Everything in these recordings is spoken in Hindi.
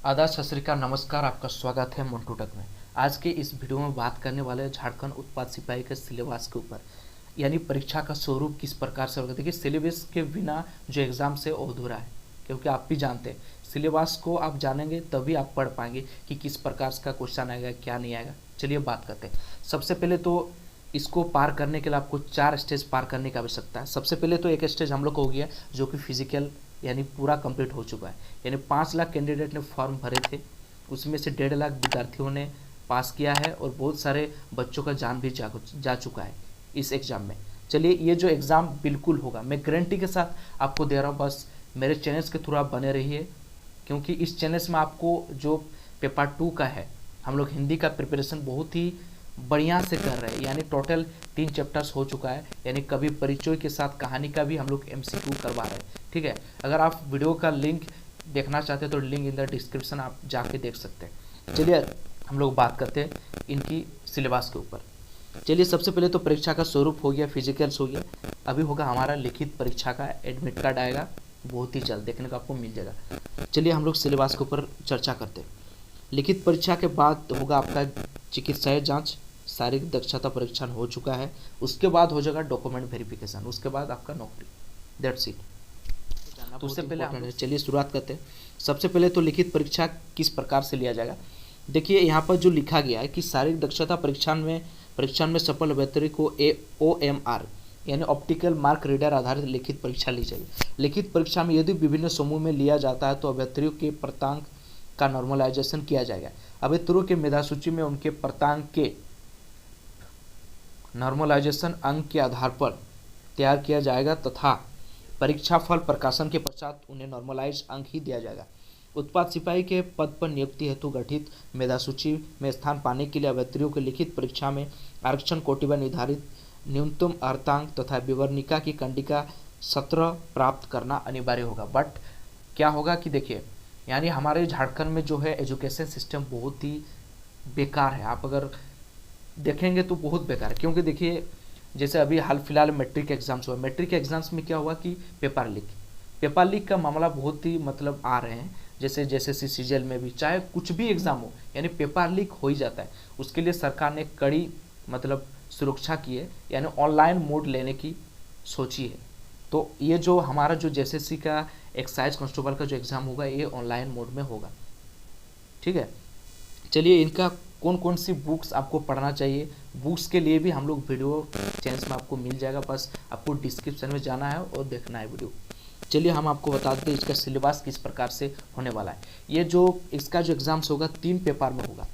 आदाब, सत श्री अकाल, नमस्कार। आपका स्वागत है मंटू टक में। आज के इस वीडियो में बात करने वाले हैं झारखंड उत्पाद सिपाही के सिलेबस के ऊपर, यानी परीक्षा का स्वरूप किस प्रकार से होगा। देखिए, सिलेबस के बिना जो एग्ज़ाम से वो अधूरा है, क्योंकि आप भी जानते हैं सिलेबस को आप जानेंगे तभी आप पढ़ पाएंगे कि किस प्रकार का क्वेश्चन आएगा, क्या नहीं आएगा। चलिए बात करते हैं। सबसे पहले तो इसको पार करने के लिए आपको 4 स्टेज पार करने की आवश्यकता है। सबसे पहले तो एक स्टेज हम लोग को हो गया जो कि फिजिकल यानी पूरा कंप्लीट हो चुका है। यानी 5 लाख कैंडिडेट ने फॉर्म भरे थे, उसमें से 1.5 लाख विद्यार्थियों ने पास किया है और बहुत सारे बच्चों का जान भी जा चुका है इस एग्ज़ाम में। चलिए, ये जो एग्ज़ाम बिल्कुल होगा, मैं गारंटी के साथ आपको दे रहा हूँ। बस मेरे चैनल्स के थ्रू आप बने रहिए, क्योंकि इस चैनल्स में आपको जो पेपर 2 का है, हम लोग हिंदी का प्रिपरेशन बहुत ही बढ़िया से कर रहे हैं। यानी टोटल 3 चैप्टर्स हो चुका है, यानी कभी परिचय के साथ कहानी का भी हम लोग MCQ करवा रहे हैं। ठीक है, अगर आप वीडियो का लिंक देखना चाहते हैं तो लिंक इन द डिस्क्रिप्शन आप जाके देख सकते हैं। चलिए हम लोग बात करते हैं इनकी सिलेबस के ऊपर। चलिए, सबसे पहले तो परीक्षा का स्वरूप हो गया, फिजिकल्स हो गया। अभी होगा हमारा लिखित परीक्षा का एडमिट कार्ड आएगा, बहुत ही जल्द देखने को आपको मिल जाएगा। चलिए हम लोग सिलेबस के ऊपर चर्चा करते हैं। लिखित परीक्षा के बाद होगा आपका चिकित्सीय जांच, शारीरिक दक्षता परीक्षण हो चुका है। उसके बाद हो जाएगा डॉक्यूमेंट वेरिफिकेशन, उसके बाद आपका नौकरी। That's it. तो उससे पहले हम चलिए शुरुआत करते हैं। सबसे पहले तो लिखित परीक्षा किस प्रकार से लिया जाएगा। देखिए, यहाँ पर जो लिखा गया है कि शारीरिक दक्षता परीक्षण में सफल अभ्यर्थी को OMR यानी ऑप्टिकल मार्क रीडर आधारित लिखित परीक्षा ली जाएगी। लिखित परीक्षा में यदि विभिन्न समूह में लिया जाता है तो अभ्यर्थियों के प्राप्तांक का नॉर्मलाइजेशन किया जाएगा। अभ्यर्थियों के मेधा सूची में उनके प्राप्तांक के नॉर्मलाइजेशन अंक के आधार पर तैयार किया जाएगा तथा परीक्षा फल प्रकाशन के पश्चात उन्हें नॉर्मलाइज अंक ही दिया जाएगा। उत्पाद सिपाही के पद पर नियुक्ति हेतु गठित मेधा सूची में स्थान पाने के लिए अभ्यर्थियों के लिखित परीक्षा में आरक्षण कोटि व निर्धारित न्यूनतम अर्हतांक तथा विवरणिका की कंडिका 17 प्राप्त करना अनिवार्य होगा। बट क्या होगा कि देखिए, यानी हमारे झारखंड में जो है एजुकेशन सिस्टम बहुत ही बेकार है। आप अगर देखेंगे तो बहुत बेकार है, क्योंकि देखिए जैसे अभी हाल फिलहाल मैट्रिक एग्जाम्स हुआ। मैट्रिक एग्जाम्स में क्या हुआ कि पेपर लीक का मामला बहुत ही आ रहे हैं। जैसे CGL में भी चाहे कुछ भी एग्जाम हो, यानी पेपर लीक हो ही जाता है। उसके लिए सरकार ने कड़ी सुरक्षा की है, यानी ऑनलाइन मोड लेने की सोची है। तो ये जो हमारा जो JSSC का एक्साइज कांस्टेबल का जो एग्ज़ाम होगा, ये ऑनलाइन मोड में होगा। ठीक है, चलिए इनका कौन कौन सी बुक्स आपको पढ़ना चाहिए, बुक्स के लिए भी हम लोग वीडियो चैनल्स में आपको मिल जाएगा। बस आपको डिस्क्रिप्शन में जाना है और देखना है वीडियो। चलिए हम आपको बता दें इसका सिलेबस किस प्रकार से होने वाला है। ये जो इसका जो एग्ज़ाम्स होगा 3 पेपर में होगा।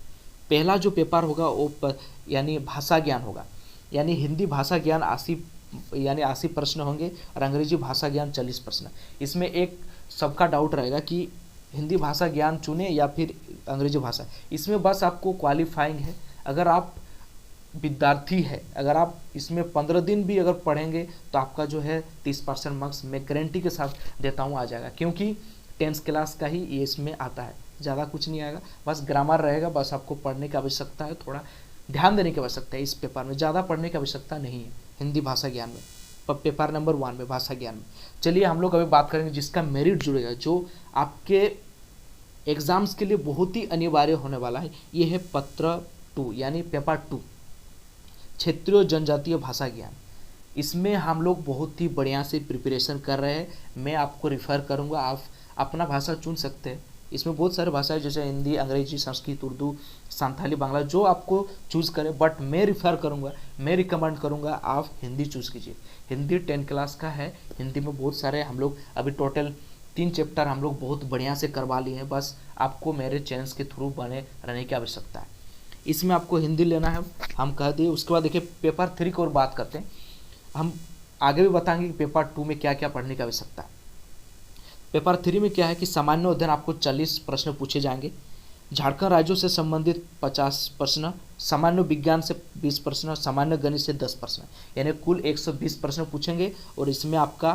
पहला जो पेपर होगा वो यानी भाषा ज्ञान होगा, यानी हिंदी भाषा ज्ञान 80 प्रश्न होंगे और अंग्रेजी भाषा ज्ञान 40 प्रश्न। इसमें एक सबका डाउट रहेगा कि हिंदी भाषा ज्ञान चुने या फिर अंग्रेजी भाषा। इसमें बस आपको क्वालिफाइंग है। अगर आप विद्यार्थी है, अगर आप इसमें 15 दिन भी अगर पढ़ेंगे तो आपका जो है 30% मार्क्स मैं गारंटी के साथ देता हूँ आ जाएगा, क्योंकि 10th क्लास का ही ये इसमें आता है, ज़्यादा कुछ नहीं आएगा। बस ग्रामर रहेगा, बस आपको पढ़ने की आवश्यकता है, थोड़ा ध्यान देने की आवश्यकता है। इस पेपर में ज़्यादा पढ़ने की आवश्यकता नहीं है हिंदी भाषा ज्ञान में, पर पेपर नंबर 1 में भाषा ज्ञान में। चलिए हम लोग अभी बात करेंगे जिसका मेरिट जुड़ेगा, जो आपके एग्ज़ाम्स के लिए बहुत ही अनिवार्य होने वाला है। ये है पत्र 2 यानी पेपर 2, क्षेत्रीय जनजातीय भाषा ज्ञान। इसमें हम लोग बहुत ही बढ़िया से प्रिपरेशन कर रहे हैं। मैं आपको रिफ़र करूँगा, आप अपना भाषा चुन सकते हैं। इसमें बहुत सारे भाषाएं जैसे हिंदी, अंग्रेजी, संस्कृत, उर्दू, संथाली, बांग्ला, जो आपको चूज़ करें। बट मैं रिफ़र करूँगा, मैं रिकमेंड करूँगा आप हिंदी चूज़ कीजिए। हिंदी 10 क्लास का है, हिंदी में बहुत सारे हम लोग अभी टोटल 3 चैप्टर हम लोग बहुत बढ़िया से करवा लिए हैं। बस आपको मेरे चैनल्स के थ्रू बने रहने की आवश्यकता है। इसमें आपको हिंदी लेना है, हम कह दिए। उसके बाद देखिए पेपर 3 की ओर बात करते हैं। हम आगे भी बताएंगे कि पेपर 2 में क्या क्या पढ़ने की आवश्यकता है। पेपर 3 में क्या है कि सामान्य अध्ययन आपको 40 प्रश्न पूछे जाएंगे, झारखंड राज्यों से संबंधित 50 प्रश्न, सामान्य विज्ञान से 20 प्रश्न, सामान्य गणित से 10 प्रश्न, यानी कुल 120 प्रश्न पूछेंगे। और इसमें आपका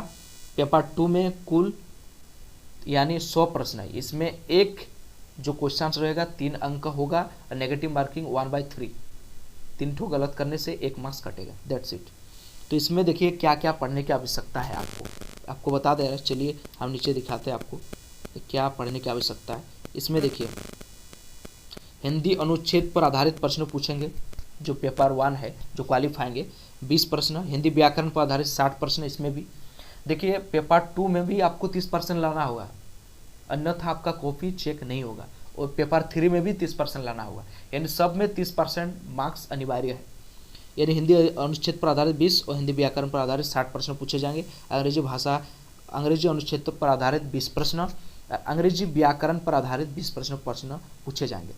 पेपर 2 में कुल यानी 100 प्रश्न है। इसमें एक जो क्वेश्चन रहेगा 3 अंक का होगा और नेगेटिव मार्किंग 1/3, 3 ठो गलत करने से 1 मार्क्स कटेगा। That's it. तो इसमें देखिए क्या क्या पढ़ने की आवश्यकता है आपको बता दे रहा है। चलिए हम नीचे दिखाते हैं आपको क्या पढ़ने की आवश्यकता है। इसमें देखिए हिंदी अनुच्छेद पर आधारित प्रश्न पूछेंगे, जो पेपर 1 है जो क्वालिफाएंगे 20 प्रश्न, हिंदी व्याकरण पर आधारित 60 प्रश्न। इसमें भी देखिए पेपर 2 में भी आपको 30% लाना होगा, अन्यथा आपका कॉपी चेक नहीं होगा, और पेपर 3 में भी 30% लाना होगा, यानी सब में 30% मार्क्स अनिवार्य है। यानी हिंदी अनुच्छेद पर आधारित 20 और हिंदी व्याकरण पर आधारित 60 प्रश्न पूछे जाएंगे। अंग्रेजी अनुच्छेद पर आधारित 20 प्रश्न, अंग्रेजी व्याकरण पर आधारित 20 प्रश्न पूछे जाएंगे।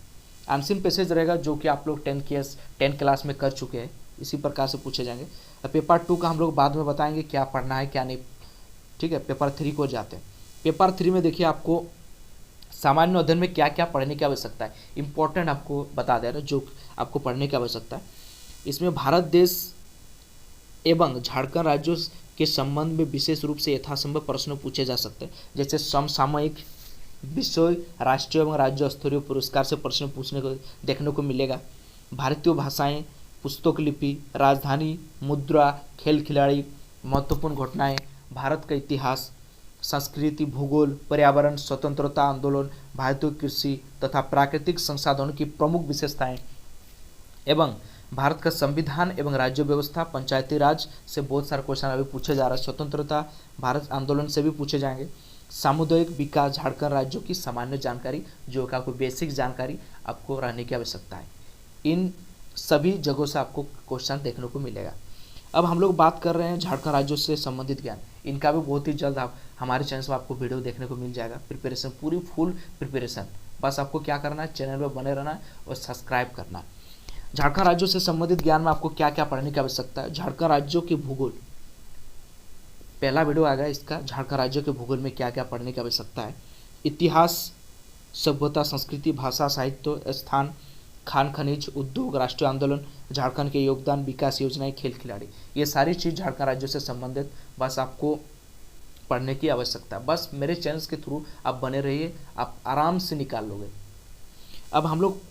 आंसर पैसेज रहेगा जो कि आप लोग 10 क्लास में कर चुके हैं, इसी प्रकार से पूछे जाएंगे। पेपर 2 का हम लोग बाद में बताएंगे क्या पढ़ना है क्या नहीं, ठीक है। पेपर 3 को जाते हैं। पेपर 3 में देखिए आपको सामान्य अध्ययन में क्या क्या पढ़ने की आवश्यकता है, इंपॉर्टेंट आपको बता दे रहा है जो आपको पढ़ने की आवश्यकता है। इसमें भारत देश एवं झारखंड राज्यों के संबंध में विशेष रूप से यथासंभव प्रश्न पूछे जा सकते हैं, जैसे समसामयिक विषय, राष्ट्रीय एवं राज्य स्तरीय पुरस्कार से प्रश्न पूछने को देखने को मिलेगा। भारतीय भाषाएं, पुस्तक लिपि, राजधानी, मुद्रा, खेल खिलाड़ी, महत्वपूर्ण घटनाएं, भारत का इतिहास, संस्कृति, भूगोल, पर्यावरण, स्वतंत्रता आंदोलन, भारतीय कृषि तथा प्राकृतिक संसाधनों की प्रमुख विशेषताएं एवं भारत का संविधान एवं राज्य व्यवस्था, पंचायती राज से बहुत सारे क्वेश्चन अभी पूछे जा रहे हैं। स्वतंत्रता भारत आंदोलन से भी पूछे जाएंगे। सामुदायिक विकास, झारखंड राज्यों की सामान्य जानकारी, जो कि आपको बेसिक जानकारी आपको रहने की आवश्यकता है। इन सभी जगहों से आपको क्वेश्चन देखने को मिलेगा। अब हम लोग बात कर रहे हैं झारखंड राज्यों से संबंधित ज्ञान, इनका भी बहुत ही जल्द आप हमारे चैनल पर आपको वीडियो देखने को मिल जाएगा। प्रिपरेशन पूरी फुल प्रिपरेशन, बस आपको क्या करना है, चैनल पर बने रहना है और सब्सक्राइब करना है। झारखंड राज्यों से संबंधित ज्ञान में आपको क्या क्या पढ़ने की आवश्यकता है। झारखंड राज्यों के भूगोल, पहला वीडियो आएगा इसका, झारखंड राज्यों के भूगोल में क्या क्या पढ़ने की आवश्यकता है। इतिहास, सभ्यता, संस्कृति, भाषा, साहित्य, स्थान, खान खनिज, उद्योग, राष्ट्रीय आंदोलन, झारखंड के योगदान, विकास योजनाएं, खेल खिलाड़ी, ये सारी चीज़ झारखंड राज्यों से संबंधित बस आपको पढ़ने की आवश्यकता है। बस मेरे चैनल्स के थ्रू आप बने रहिए, आप आराम से निकाल लोगे। अब हम लोग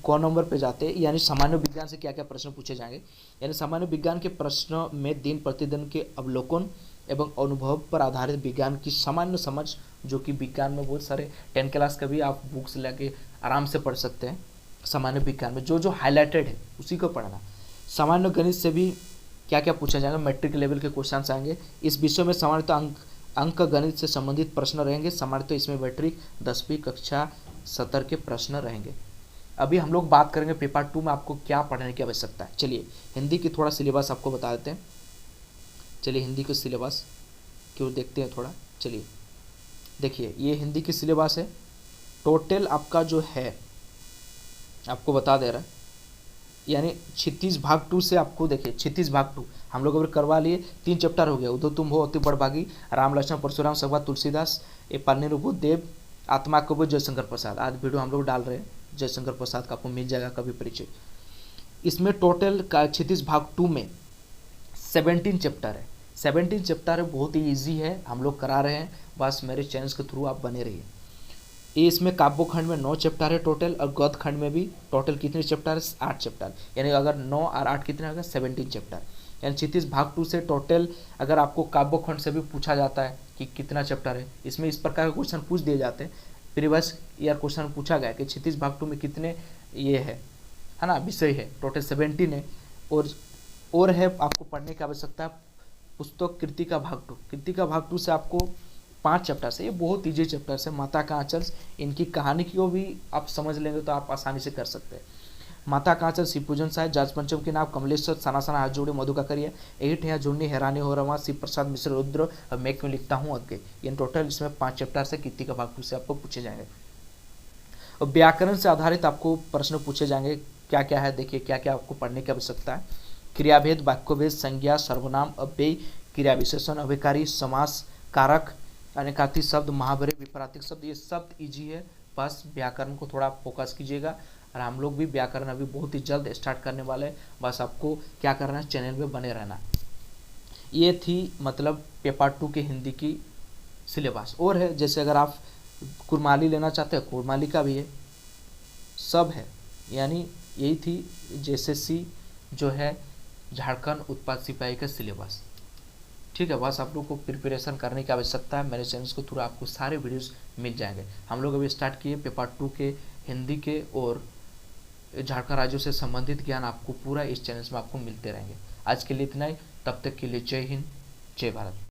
गौ नंबर पे जाते हैं, यानी सामान्य विज्ञान से क्या क्या प्रश्न पूछे जाएंगे। यानी सामान्य विज्ञान के प्रश्न में दिन प्रतिदिन के अवलोकन एवं अनुभव पर आधारित विज्ञान की सामान्य समझ, जो कि विज्ञान में बहुत सारे 10 क्लास का भी आप बुक्स लेके आराम से पढ़ सकते हैं। सामान्य विज्ञान में जो जो हाईलाइटेड है उसी को पढ़ना। सामान्य गणित से भी क्या क्या पूछा जाएगा, मैट्रिक लेवल के क्वेश्चन आएंगे। इस विषय में सामान्यतः अंक गणित से संबंधित प्रश्न रहेंगे। सामान्यतः इसमें मैट्रिक 10वीं कक्षा सत्र के प्रश्न रहेंगे। अभी हम लोग बात करेंगे पेपर 2 में आपको क्या पढ़ने की आवश्यकता है। चलिए हिंदी की थोड़ा सिलेबस आपको बता देते हैं। चलिए हिंदी के सिलेबस क्यों देखते हैं थोड़ा। चलिए देखिए ये हिंदी की सिलेबस है। टोटल आपका जो है आपको बता दे रहा है, यानी 36 भाग 2 से आपको देखिए 36 भाग 2 हम लोग अगर करवा लिए, 3 चैप्टर हो गया। उदो तुम हो अति बड़भागी, राम लक्ष्मण परशुराम सभा तुलसीदास, ए पालने रूपो देव, आत्मा कबो जयशंकर प्रसाद। आज वीडियो हम लोग डाल रहे हैं जयशंकर प्रसाद का, आपको मिल जाएगा कभी परिचय। इसमें टोटल का 36 भाग 2 में 17 चैप्टर है। 17 चैप्टर है, बहुत ही ईजी है, हम लोग करा रहे हैं। बस मेरे चैनल के थ्रू आप बने रहिए। ये इसमें काव्य खंड में 9 चैप्टर है टोटल, और गद्य खंड में भी टोटल कितने चैप्टर है, 8 चैप्टर। यानी अगर 9 और 8 कितने होगा, 17 चैप्टर। यानी 36 भाग 2 से टोटल अगर आपको काव्य खंड से भी पूछा जाता है कि कितना चैप्टर है, इसमें इस प्रकार के क्वेश्चन पूछ दिए जाते हैं। प्रीवियस ईयर क्वेश्चन पूछा गया कि 36 भाग 2 में कितने ये है ना, विषय है। टोटल 17 है। और है आपको पढ़ने की आवश्यकता है पुस्तक कृति का भाग 2। कृति का भाग 2 से आपको 5 चैप्टर से, ये बहुत ईजी चैप्टर है। माता का आंचल, इनकी कहानी को भी आप समझ लेंगे तो आप आसानी से कर सकते हैं। माता का आंचल, शिव पूजन साय, जाज पंचम के नाम, कमलेश्वर, सना सना हाथ जोड़े, मधु का करिए, एट है जुड़नी, हैरानी हो रहा, शिव प्रसाद मिश्र, रुद्र, और मैं क्यों लिखता हूँ अगे। ये टोटल इसमें 5 चैप्टर से कृति का भाग 2 से आपको पूछे जाएंगे। और व्याकरण से आधारित आपको प्रश्न पूछे जाएंगे। क्या क्या है देखिए, क्या क्या आपको पढ़ने की आवश्यकता है। क्रियाभेद, वाक्यभेद, संज्ञा, सर्वनाम, अव्यय, क्रिया विशेषण, अभिकारी, समास, कारक, अनेकार्थी शब्द, महावरे, विपरीत शब्द, ये सब इजी है। बस व्याकरण को थोड़ा फोकस कीजिएगा। और हम लोग भी व्याकरण अभी बहुत ही जल्द स्टार्ट करने वाले हैं। बस आपको क्या करना है, चैनल में बने रहना। ये थी मतलब पेपर 2 के हिंदी की सिलेबस। और है जैसे अगर आप कुरमाली लेना चाहते हैं, कुरमाली का भी है, सब है। यानी यही थी JSSC जो है झारखंड उत्पाद सिपाही का सिलेबस। ठीक है, बस आप लोग को प्रिपरेशन करने की आवश्यकता है। मेरे चैनल के थ्रू आपको सारे वीडियोस मिल जाएंगे। हम लोग अभी स्टार्ट किए पेपर 2 के हिंदी के, और झारखंड राज्यों से संबंधित ज्ञान आपको पूरा इस चैनल में आपको मिलते रहेंगे। आज के लिए इतना ही, तब तक के लिए जय हिंद, जय भारत।